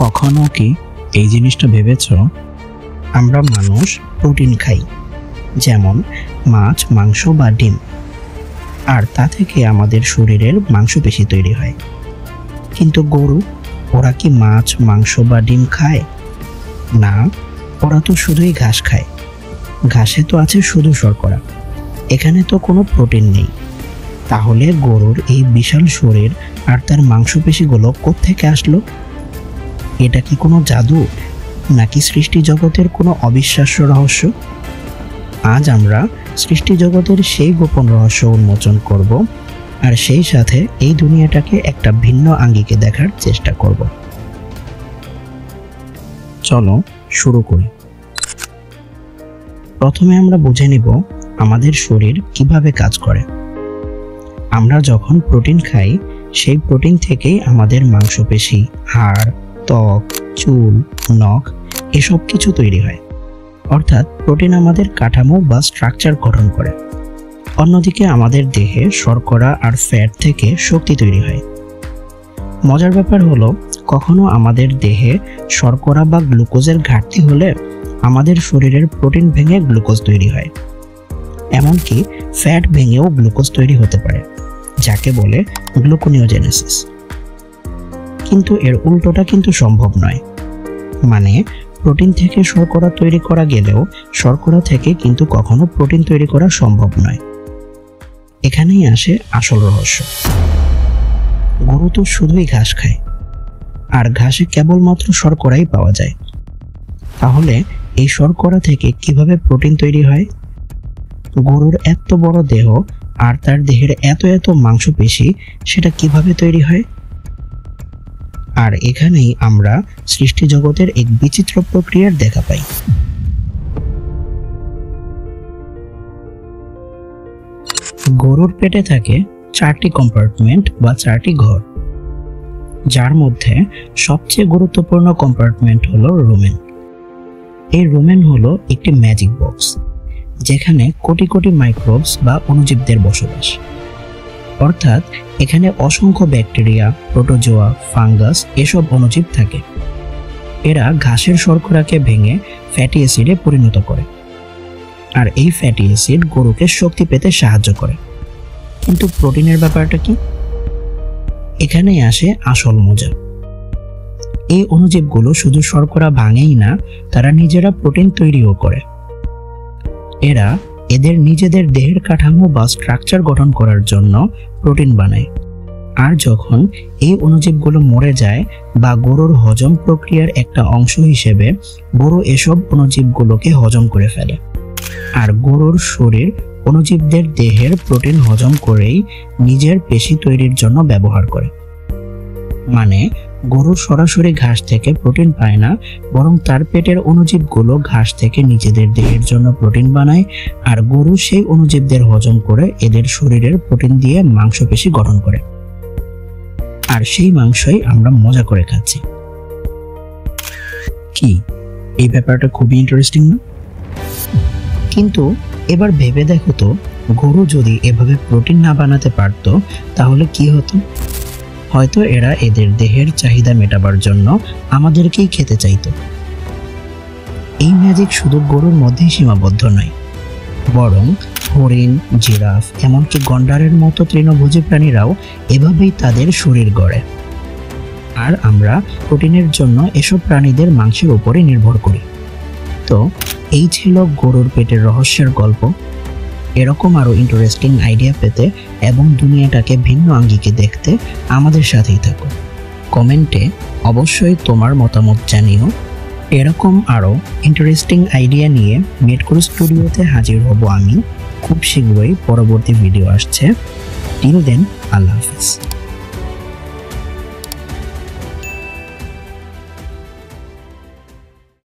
কখনো কি এই জিনিসটা ভেবেছো, আমরা মানুষ প্রোটিন খাই, যেমন মাছ, মাংস বা ডিম, আর তা থেকে আমাদের শরীরের মাংসপেশি তৈরি হয়। কিন্তু গরু, ওরা কি মাছ, মাংস বা ডিম খায়? না, ওরা তো শুধুই ঘাস খায়। ঘাসে তো আছে শুধু শর্করা, এখানে তো কোনো প্রোটিন নেই। তাহলে গরুর এই বিশাল শরীর আর তার মাংসপেশিগুলো কোত্থেকে আসলো? এটা কি কোনো জাদু, নাকি সৃষ্টি জগতের কোনো অবিশ্বাস্য রহস্য? আজ আমরা সৃষ্টি জগতের সেই গোপন রহস্য উন্মোচন করব, আর সেই সাথে এই দুনিয়াটাকে একটা ভিন্ন আঙ্গিকে দেখার চেষ্টা করব। চলো শুরু করি। প্রথমে আমরা বুঝে নিব আমাদের শরীর কিভাবে কাজ করে। আমরা যখন প্রোটিন খাই, সেই প্রোটিন থেকেই আমাদের মাংসপেশি, হাড়, ত্বক, চুল, নখ এসব কিছু তৈরি হয়। অর্থাৎ প্রোটিন আমাদের কাঠামো বা স্ট্রাকচার গঠন করে। অন্যদিকে আমাদের দেহে শর্করা আর ফ্যাট থেকে শক্তি তৈরি হয়। মজার ব্যাপার হলো, কখনো আমাদের দেহে শর্করা বা গ্লুকোজের ঘাটতি হলে আমাদের শরীরের প্রোটিন ভেঙে গ্লুকোজ তৈরি হয়। এমনকি ফ্যাট ভেঙেও গ্লুকোজ তৈরি হতে পারে, যাকে বলে গ্লুকোনিওজেনেসিস। কিন্তু এর উল্টোটা কিন্তু সম্ভব নয়। মানে প্রোটিন থেকে শর্করা তৈরি করা গেলেও শর্করা থেকে কিন্তু কখনো প্রোটিন তৈরি করা সম্ভব নয়। এখানেই আসে আসল রহস্য। গরু তো শুধুই ঘাস খায়, আর ঘাসে কেবলমাত্র শর্করাই পাওয়া যায়। তাহলে এই শর্করা থেকে কিভাবে প্রোটিন তৈরি হয়? গরুর এত বড় দেহ আর তার দেহের এত এত মাংসপেশি, সেটা কিভাবে তৈরি হয়? আর এখানেই আমরা সৃষ্টি জগতের এক বিচিত্র প্রক্রিয়ার দেখা পাই। গরুর পেটে থাকে 4টি কম্পার্টমেন্ট বা 4টি ঘর, যার মধ্যে সবচেয়ে গুরুত্বপূর্ণ কম্পার্টমেন্ট হলো রুমেন। এই রুমেন হলো একটি ম্যাজিক বক্স, যেখানে কোটি কোটি মাইক্রোবস বা অণুজীবদের বসবাস। অর্থাৎ এখানে অসংখ্য ব্যাকটেরিয়া, প্রোটোজোয়া, ফাঙ্গাস এসব অণুজীব থাকে। এরা ঘাসের শর্করাকে ভেঙে ফ্যাটি অ্যাসিডে পরিণত করে, আর এই ফ্যাটি অ্যাসিড গরুকে শক্তি পেতে সাহায্য করে। কিন্তু প্রোটিনের ব্যাপারটা কি? এখানেই আসে আসল মজা। এই অণুজীবগুলো শুধু শর্করা ভাঙেই না, তারা নিজেরা প্রোটিন তৈরিও করে। এরা এদের নিজেদের দেহের কাঠামো বা স্ট্রাকচার গঠন করার জন্য প্রোটিন বানায়। আর যখন এই অণুজীবগুলো মরে যায় বা গরুর হজম প্রক্রিয়ার একটা অংশ হিসেবে, গরু এসব অণুজীবগুলোকে হজম করে ফেলে। আর গরুর শরীর অণুজীবদের দেহের প্রোটিন হজম করেই নিজের পেশি তৈরির জন্য ব্যবহার করে। মানে গরু সরাসরি ঘাস থেকে প্রোটিন পায় না, বরং তার পেটের অণুজীবগুলো ঘাস থেকে নিজেদের দেহের জন্য প্রোটিন বানায়, আর গরু সেই অণুজীবদের হজম করে এদের শরীরের প্রোটিন দিয়ে মাংসপেশি গঠন করে। আর সেই মাংসই আমরা মজা করে খাচ্ছি। কি এই ব্যাপারটা খুবই ইন্টারেস্টিং না? কিন্তু এবার ভেবে দেখো তো, গরু যদি এভাবে প্রোটিন না বানাতে পারতো, তাহলে কি হতো? হয়তো এরা এদের দেহের চাহিদা মেটাবার জন্য আমাদেরকেই খেতে চাইতো। এই ম্যাজিক শুধু গরুর মধ্যেই সীমাবদ্ধ নয়, বরং হরিণ, জিরাফ, এমনকি গন্ডারের মতো তৃণভোজী প্রাণীরাও এভাবেই তাদের শরীর গড়ে। আর আমরা প্রোটিনের জন্য এসব প্রাণীদের মাংসের উপরে নির্ভর করি। তো এই ছিল গরুর পেটের রহস্যের গল্প। এরকম আরো ইন্টারেস্টিং আইডিয়া পেতে এবং দুনিয়াটাকে ভিন্ন আঙ্গিকে দেখতে আমাদের সাথেই থাকো। কমেন্টে অবশ্যই তোমার মতামত জানিও। এরকম আরো ইন্টারেস্টিং আইডিয়া নিয়ে মেটকোর স্টুডিওতে হাজির হব আমি খুব শীঘ্রই। পরবর্তী ভিডিও আসছে। টিল দেন, আল্লাহ হাফেজ।